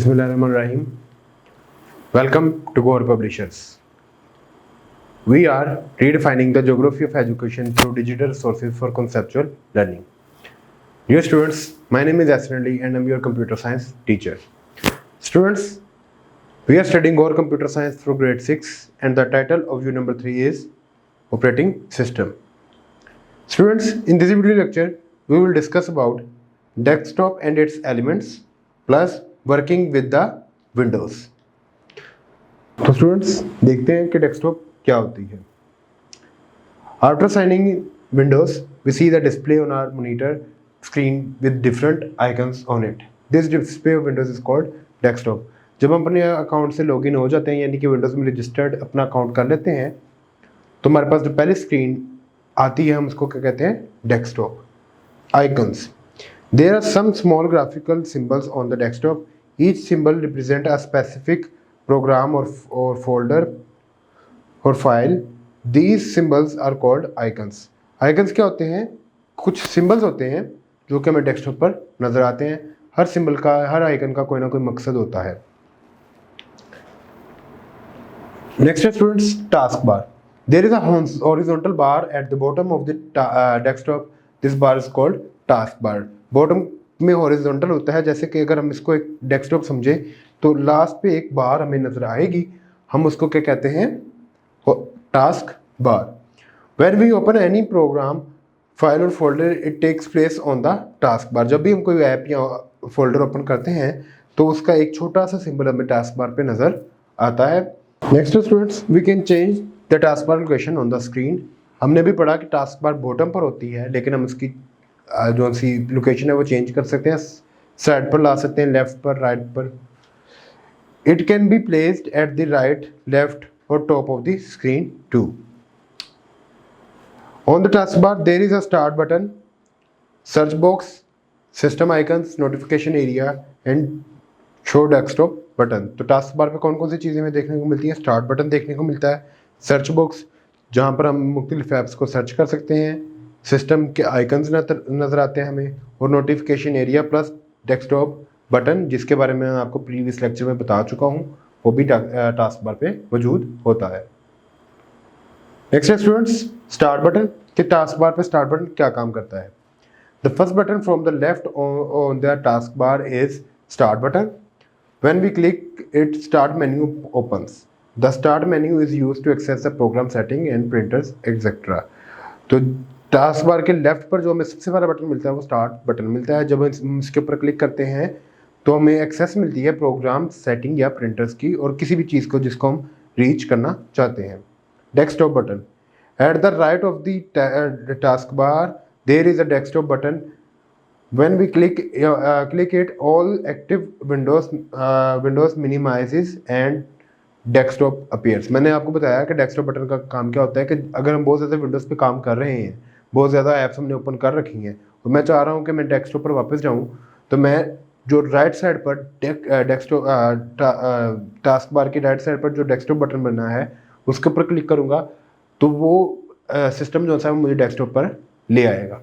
Bismillahirrahmanirrahim. Welcome to Core Publishers. We are redefining the geography of education through digital resources for conceptual learning. Dear students, my name is Yasin Ali and I'm your computer science teacher. Students, we are studying Core Computer Science through grade 6 and the title of unit number 3 is Operating System. Students, in this video lecture, we will discuss about desktop and its elements plus working with the Windows. तो students देखते हैं कि desktop क्या होती है. After signing Windows, we see the display on our monitor screen with different icons on it. This display of Windows is called desktop. जब हम अपने अकाउंट से लॉगिन हो जाते हैं यानी कि विंडोज़ में रजिस्टर्ड अपना अकाउंट कर लेते हैं तो हमारे पास जो पहली स्क्रीन आती है हम उसको क्या कहते हैं, desktop. Icons. There are some small graphical symbols on the desktop. Each symbol represents a specific program or folder or file. These symbols are called icons. Icons क्या होते हैं? कुछ symbols होते हैं जो कि हमें डेस्कटॉप पर नज़र आते हैं. हर सिंबल का, हर आइकन का कोई ना कोई मकसद होता है. Next है students, task bar. There is a horizontal bar at the bottom of the desktop. This bar is called task bar. Bottom में हॉरिजॉन्टल होता है, जैसे कि अगर हम इसको एक डेस्कटॉप समझे तो लास्ट पे एक बार हमें नजर आएगी, हम उसको क्या कहते हैं, taskbar. When we open any program file और folder it takes place on the task bar. जब भी हम कोई ऐप या फोल्डर ओपन करते हैं तो उसका एक छोटा सा सिंबल हमें टास्क बार पे नजर आता है. Next students, we can change the task bar location on the screen. हमने भी पढ़ा कि टास्क बार बॉटम पर होती है, लेकिन हम उसकी जो सी लोकेशन है वो चेंज कर सकते हैं. साइड पर ला सकते हैं, लेफ्ट पर, राइट पर. It can be placed at the right, left और top of the screen too. On the task bar there is a start button, search box, system icons, notification area and show desktop button. तो task bar पे कौन कौन सी चीज़ें हमें देखने को मिलती हैं? स्टार्ट बटन देखने को मिलता है, सर्च बॉक्स जहाँ पर हम मुख्तलिफ ऐप्स को सर्च कर सकते हैं, सिस्टम के आइकन्स नज़र आते हैं हमें, और notification area plus desktop button जिसके बारे में मैं आपको प्रीवियस लेक्चर में बता चुका हूँ, वो भी टास्क बार पे मौजूद होता है. नेक्स्ट है स्टूडेंट्स, स्टार्ट बटन. कि टास्क बार पे स्टार्ट बटन क्या काम करता है? The first button from the left on the task bar is start button. When we click it start menu opens. The start menu is used to access the program setting and printers etcetera. तो task bar के left पर जो हमें सबसे पहला button मिलता है वो स्टार्ट बटन मिलता है. जब हम इसके ऊपर क्लिक करते हैं तो हमें एक्सेस मिलती है प्रोग्राम सेटिंग या प्रिंटर्स की और किसी भी चीज़ को जिसको हम रीच करना चाहते हैं. Desktop button. At the right of the task bar there is a desktop button. When we click it all active windows minimises and desktop appears. मैंने आपको बताया कि डेस्कटॉप बटन का काम क्या होता है कि अगर हम बहुत ज़्यादा विंडोज़ पे काम कर रहे हैं, बहुत ज़्यादा ऐप्स हमने ओपन कर रखी हैं और मैं चाह रहा हूँ कि मैं डेस्कटॉप पर वापस जाऊँ, तो मैं जो राइट साइड पर डेस्कटॉप टास्क बार की राइट साइड पर जो डेस्कटॉप बटन बना है उसके ऊपर क्लिक करूँगा तो वो सिस्टम जो है मुझे डेस्कटॉप पर ले आएगा.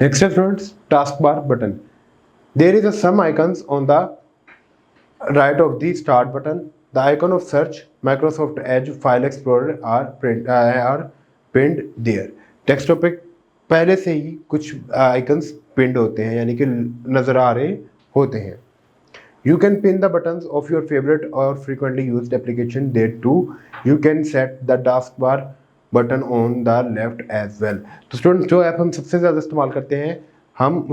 Next students, task bar button. There is a some icons on the right of the start button. The icon of search, Microsoft Edge, File Explorer are pinned there. Desktop पे पहले से ही कुछ आइकन्स पिंड होते हैं यानी कि नज़र आ रहे होते हैं. You can pin the buttons of your favorite or frequently used application there too. You can set the taskbar button on the left as well. तो स्टूडेंट जो ऐप हम सबसे ज़्यादा इस्तेमाल करते हैं हम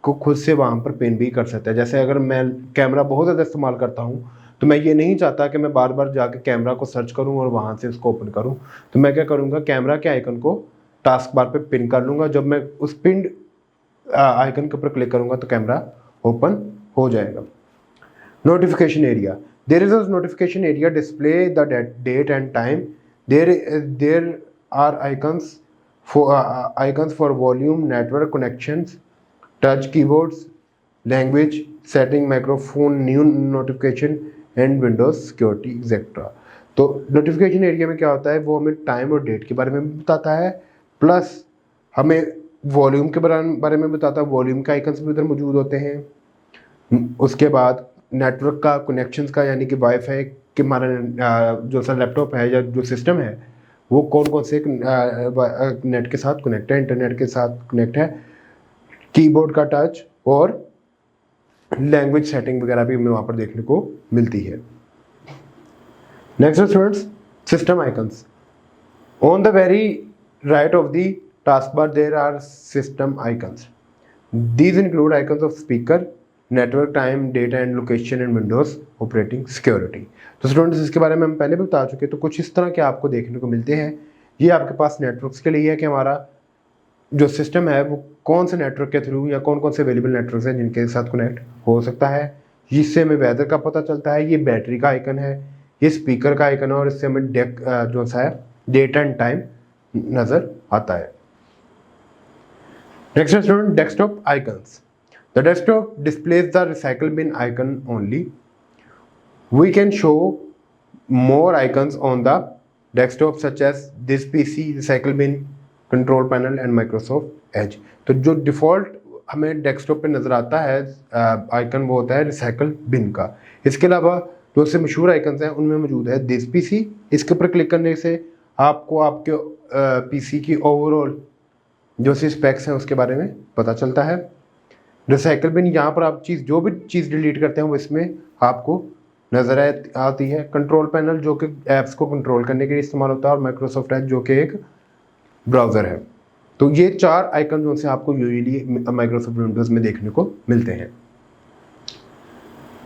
को खुद से वहाँ पर पिन भी कर सकते हैं. जैसे अगर मैं कैमरा बहुत ज़्यादा इस्तेमाल करता हूँ तो मैं ये नहीं चाहता कि मैं बार बार जाके कैमरा को सर्च करूँ और वहाँ से उसको ओपन करूँ, तो मैं क्या करूँगा, कैमरा के आइकन को टास्क बार पे पिन कर लूँगा. जब मैं उस पिन आइकन के ऊपर क्लिक करूँगा तो कैमरा ओपन हो जाएगा. Notification area. There is a notification area display the date and time. There are icons for volume, network connections, touch keyboards, language setting, microphone, new notification and Windows security etcetera. तो notification area में क्या होता है, वो हमें time और date के बारे में बताता है, प्लस हमें वॉल्यूम के बारे में बताता है. वॉल्यूम के आइकन्स भी उधर मौजूद होते हैं. उसके बाद नेटवर्क का, कनेक्शंस का, यानी कि वाईफाई कि हमारा जो सा लैपटॉप है या जो सिस्टम है वो कौन कौन से नेट के साथ कनेक्ट है, इंटरनेट के साथ कनेक्ट है, कीबोर्ड का टच और लैंग्वेज सेटिंग वगैरह भी हमें वहाँ पर देखने को मिलती है। Next students, system icons. On the very right of the task bar there are system icons. These include icons of speaker, network, time, data and location and Windows operating security. तो स्टूडेंट्स इसके बारे में हम पहले भी बता चुके, तो कुछ इस तरह के आपको देखने को मिलते हैं। ये आपके पास नेटवर्क्स के लिए है कि हमारा जो सिस्टम है वो कौन से नेटवर्क के थ्रू या कौन कौन से अवेलेबल नेटवर्क हैं जिनके साथ कनेक्ट हो सकता है। इससे हमें वेदर का पता चलता है। ये बैटरी का आइकन है, ये स्पीकर का आइकन है और इससे हमें जो सा है डेट एंड टाइम नज़र आता है। Next student, desktop icons. The desktop displays the recycle bin icon only. We can show more icons on the desktop such as this PC, recycle bin, control panel and Microsoft Edge. तो जो default हमें desktop पे नज़र आता है icon वो होता है रिसाइकल बिन का। इसके अलावा जो से मशहूर आइकन्स हैं उनमें मौजूद है दिस PC। इसके ऊपर क्लिक करने से आपको आपके PC की ओवरऑल जो सी स्पेक्स हैं उसके बारे में पता चलता है। रिसाइकल बिन, यहाँ पर आप जो भी चीज़ डिलीट करते हैं वो इसमें आपको नज़र आती है। कंट्रोल पैनल जो कि ऐप्स को कंट्रोल करने के लिए इस्तेमाल होता है और माइक्रोसॉफ्ट एज जो कि एक ब्राउज़र है। तो ये 4 आइकन जो से आपको यूजुअली माइक्रोसॉफ्ट विंडोज़ में देखने को मिलते हैं।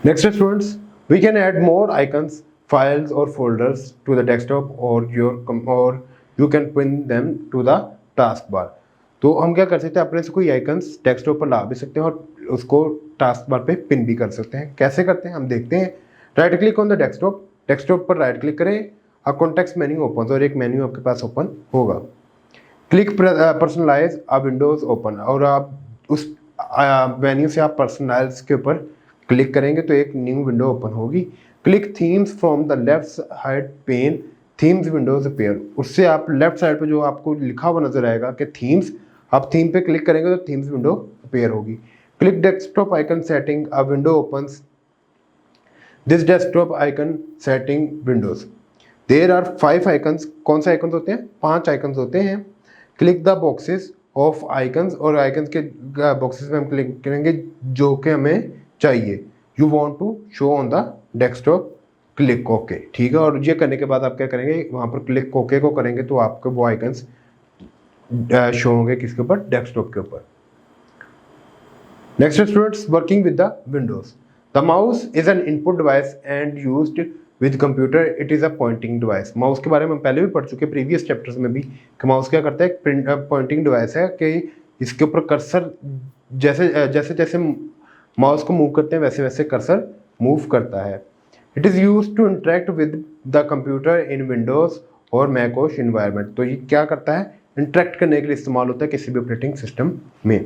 Next students, we can add more icons, files और फोल्डर्स टू द डेस्कटॉप और you can pin them to the task bar. तो हम क्या कर सकते हैं, अपने से कोई आइकन्स डेस्कटॉप पर ला भी सकते हैं और उसको टास्क बार पे पिन भी कर सकते हैं। कैसे करते हैं हम देखते हैं। Right click on the desktop, desktop पर राइट क्लिक करें, अ कॉन्टेक्स्ट मेन्यू ओपन, और एक मेन्यू आपके पास ओपन होगा। क्लिक पर्सनलाइज अ विंडोज ओपन, और आप उस मेन्यू से आप पर्सनलाइज के ऊपर क्लिक करेंगे तो एक न्यू विंडो ओपन होगी। Click themes from the left side pane, themes windows appear. उससे आप लेफ्ट साइड पे जो आपको लिखा हुआ नजर आएगा कि थीम्स, आप थीम पे क्लिक करेंगे तो थीम्स विंडो अपीयर होगी। Click desktop icon setting, a window opens this desktop icon setting windows. There are 5 icons. कौन से आइकन्स होते हैं? 5 आइकन्स होते हैं। Click the boxes of icons, और आइकन्स के बॉक्सेस में हम क्लिक करेंगे जो कि हमें चाहिए। You want to show on the desktop, click okay. ठीक है, और ये करने के बाद आप क्या करेंगे, वहाँ पर क्लिक ओके को करेंगे तो आपके वो आइकन्स शो होंगे किसके ऊपर? डेस्कटॉप के ऊपर। Next students, working with the Windows. The mouse is an input device and used with computer, it is a pointing device. Mouse के बारे में हम पहले भी पढ़ चुके प्रीवियस चैप्टर्स में भी कि माउस क्या करता है, पॉइंटिंग डिवाइस है कि इसके ऊपर कर्सर जैसे माउस को मूव करते हैं वैसे वैसे कर्सर मूव करता है। It is use to interact with the computer in Windows और मैकओएस एनवायरनमेंट। तो ये क्या करता है, इंटरेक्ट करने के लिए इस्तेमाल होता है किसी भी ऑपरेटिंग सिस्टम में।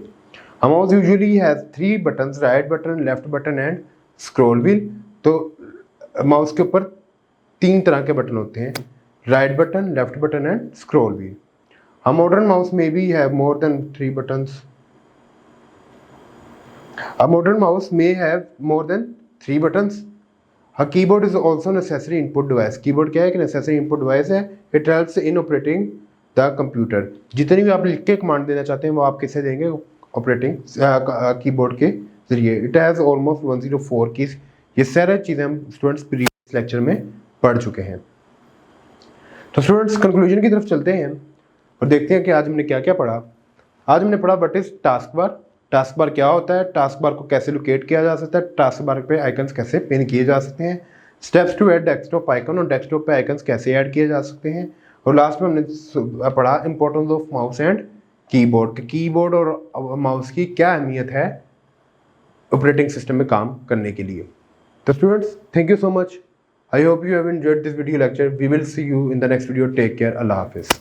A mouse usually has 3 buttons, right button, left button and scroll wheel. तो माउस के ऊपर 3 तरह के बटन होते हैं, right button, left button and scroll wheel. A modern mouse may be have more than 3 buttons. A modern mouse may have more than 3 buttons. A keyboard is also necessary input device. Keyboard क्या है कि necessary input device है. It helps in operating the computer. जितनी भी आप लिख के command देना चाहते हैं वो आप किससे देंगे? ऑपरेटिंग कीबोर्ड के जरिए। It has almost 104 keys. ये सारी चीज़ें हम स्टूडेंट्स प्रीवियस लेक्चर में पढ़ चुके हैं। तो स्टूडेंट्स कंक्लूजन की तरफ चलते हैं और देखते हैं कि आज हमने क्या क्या पढ़ा। आज हमने पढ़ा what is task bar. Task bar क्या होता है, टास्क बार को कैसे लोकेट किया जा सकता है, टास्क बार पे आइकन्स कैसे पिन किए जा सकते हैं, steps to add desktop icon और डेस्कटॉप पे आइकन्स कैसे ऐड किए जा सकते हैं, और लास्ट में हमने पढ़ा importance of mouse and keyboard. Keyboard और माउस की क्या अहमियत है ऑपरेटिंग सिस्टम में काम करने के लिए। तो students, thank you so much. I hope you have enjoyed this video lecture. We will see you in the next video. Take care. Allah Hafiz.